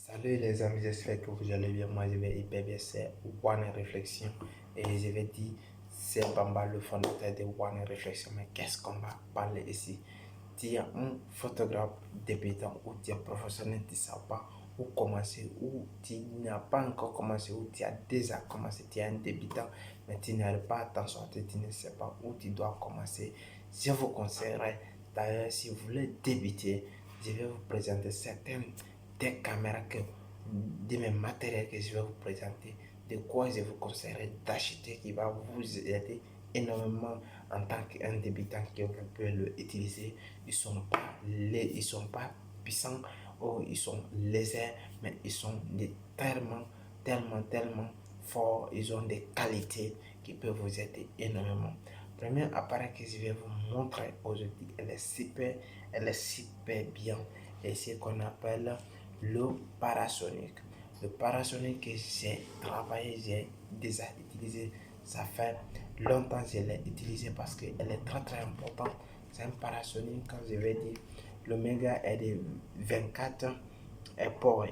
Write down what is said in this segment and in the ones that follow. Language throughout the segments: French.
Salut les amis, j'espère que vous allez bien. Moi je vais hyper bien, c'est One Réflexion. Et je vais dire, c'est Bamba le fondateur de One Réflexion. Mais qu'est-ce qu'on va parler ici? Tu es un photographe débutant ou tu es professionnel, tu ne sais pas où commencer, ou tu n'as pas encore commencé, ou tu as déjà commencé, tu es un débutant, mais tu n'arrives pas à t'en sortir, tu ne sais pas où tu dois commencer. Je vous conseillerais, d'ailleurs, si vous voulez débuter, je vais vous présenter certaines des caméras de mes matériels que je vais vous présenter, de quoi je vous conseillerais d'acheter qui va vous aider énormément en tant qu'un débutant que vous pouvez l'utiliser. Ils sont pas puissants ou ils sont légers, mais ils sont tellement forts. Ils ont des qualités qui peuvent vous aider énormément. Le premier appareil que je vais vous montrer aujourd'hui, elle est super bien. Et c'est ce qu'on appelle le parasonique. Le parasonique que j'ai travaillé, j'ai déjà utilisé. Ça fait longtemps que je l'ai utilisé parce qu'elle est très importante. C'est un parasonique, quand je vais dire, le méga est de 24 points.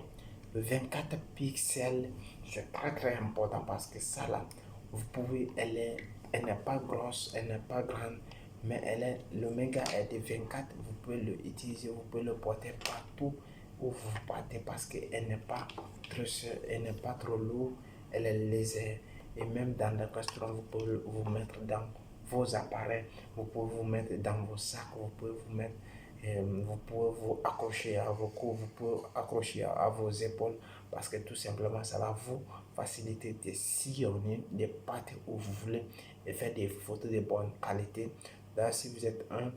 Le 24 pixels, c'est très important parce que ça là, vous pouvez, elle n'est pas grosse, elle n'est pas grande, mais le méga est de 24, vous pouvez l'utiliser, vous pouvez le porter partout où vous partez parce qu'elle n'est pas trop chère, elle n'est pas trop lourde, elle est légère. Et même dans le restaurant, vous pouvez vous mettre dans vos appareils, vous pouvez vous mettre dans vos sacs, vous pouvez vous mettre, vous pouvez vous accrocher à vos cous, vous pouvez accrocher à vos épaules parce que tout simplement ça va vous faciliter de sillonner, de partir où vous voulez et faire des photos de bonne qualité. Là, si vous êtes un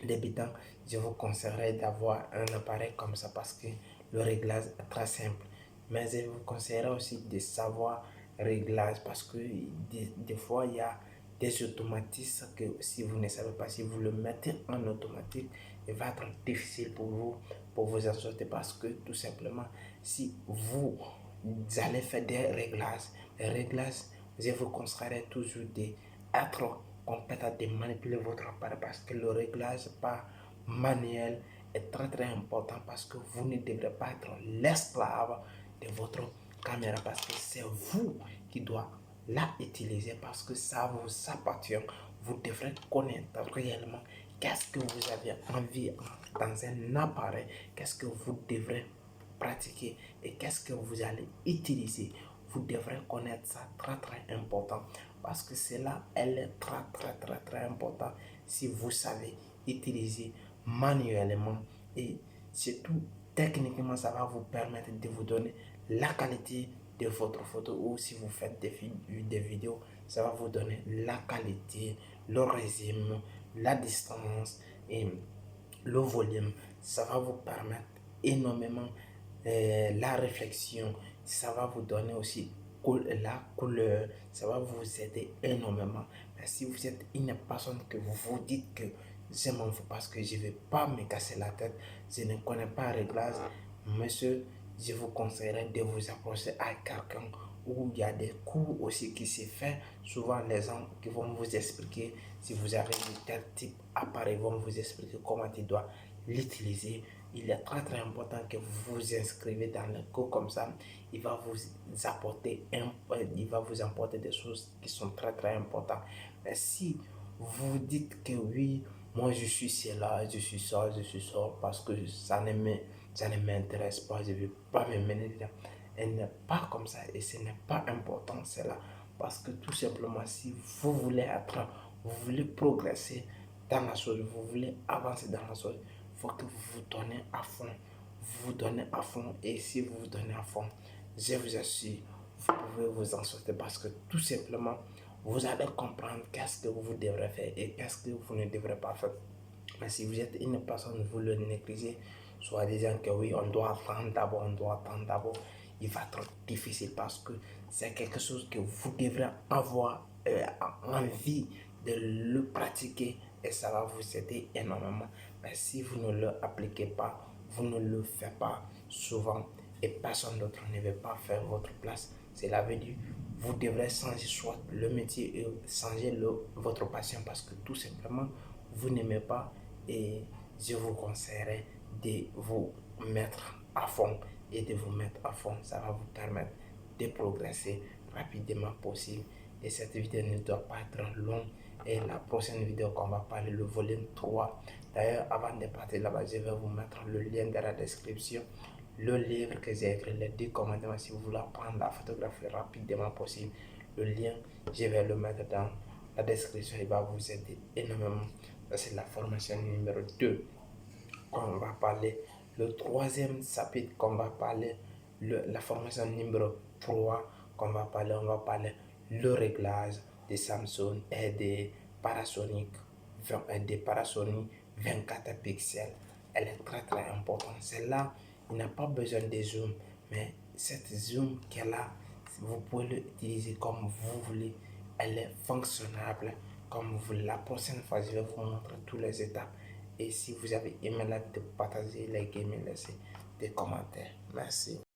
débutant, je vous conseillerais d'avoir un appareil comme ça parce que le réglage est très simple. Mais je vous conseillerais aussi de savoir réglage parce que des fois il y a des automatismes que si vous ne savez pas, si vous le mettez en automatique, il va être difficile pour vous en sortir parce que tout simplement, si vous allez faire des réglages, les réglages, je vous conseillerais toujours d'être compétent de manipuler votre appareil parce que le réglage par manuel est très important parce que vous ne devrez pas être l'esclave de votre caméra parce que c'est vous qui doit la utiliser parce que ça vous appartient. Vous devrez connaître réellement qu'est-ce que vous avez envie dans un appareil, qu'est-ce que vous devrez pratiquer et qu'est-ce que vous allez utiliser. Vous devrez connaître ça très important parce que cela elle est très important si vous savez utiliser manuellement et surtout techniquement ça va vous permettre de vous donner la qualité de votre photo ou si vous faites des vidéos ça va vous donner la qualité, le régime, la distance et le volume. Ça va vous permettre énormément la réflexion, ça va vous donner aussi la couleur, ça va vous aider énormément. Mais si vous êtes une personne que vous vous dites que je m'en fous parce que je ne vais pas me casser la tête, je ne connais pas le réglage, monsieur, je vous conseillerais de vous approcher à quelqu'un où il y a des cours aussi qui se fait. Souvent, les gens qui vont vous expliquer, si vous avez tel type d'appareil, vont vous expliquer comment tu dois l'utiliser. Il est très important que vous vous inscrivez dans le cours comme ça. Il va vous apporter des choses qui sont très importantes. Mais si vous dites que oui, moi je suis cela, je suis ça, parce que ça ne m'intéresse pas, je ne vais pas me mener dedans. Elle n'est pas comme ça et ce n'est pas important cela. Parce que tout simplement, si vous voulez être, vous voulez progresser dans la chose, vous voulez avancer dans la chose, il faut que vous vous donnez à fond. Vous vous donnez à fond et si vous vous donnez à fond, je vous assure, vous pouvez vous en sortir parce que tout simplement, vous allez comprendre qu'est-ce que vous devrez faire et qu'est-ce que vous ne devrez pas faire. Mais si vous êtes une personne, vous le négligez, soit disant que oui, on doit attendre d'abord, il va être difficile parce que c'est quelque chose que vous devrez avoir envie de le pratiquer et ça va vous aider énormément. Mais si vous ne le appliquez pas, vous ne le faites pas souvent et personne d'autre ne veut pas faire votre place, cela veut dire vous devrez changer soit le métier et changer votre passion parce que tout simplement vous n'aimez pas et je vous conseillerais de vous mettre à fond et de vous mettre à fond. Ça va vous permettre de progresser rapidement possible. Et cette vidéo ne doit pas être longue. Et la prochaine vidéo qu'on va parler, le volume 3. D'ailleurs, avant de partir là-bas, je vais vous mettre le lien dans la description. Le livre que j'ai écrit, les 10 commandements, si vous voulez apprendre la photographie rapidement possible, le lien, je vais le mettre dans la description. Il va vous aider énormément. C'est la formation numéro 2 qu'on va parler. Le troisième chapitre qu'on va parler, la formation numéro 3 qu'on va parler, on va parler le réglage des Samsung et des Panasonic 24 pixels. Elle est très importante. Celle-là, il n'a pas besoin de zoom, mais cette zoom qu'elle a, vous pouvez l'utiliser comme vous voulez. Elle est fonctionnable comme vous voulez. La prochaine fois, je vais vous montrer toutes les étapes. Et si vous avez aimé la vidéo, partagez, likez, laissez des commentaires. Merci.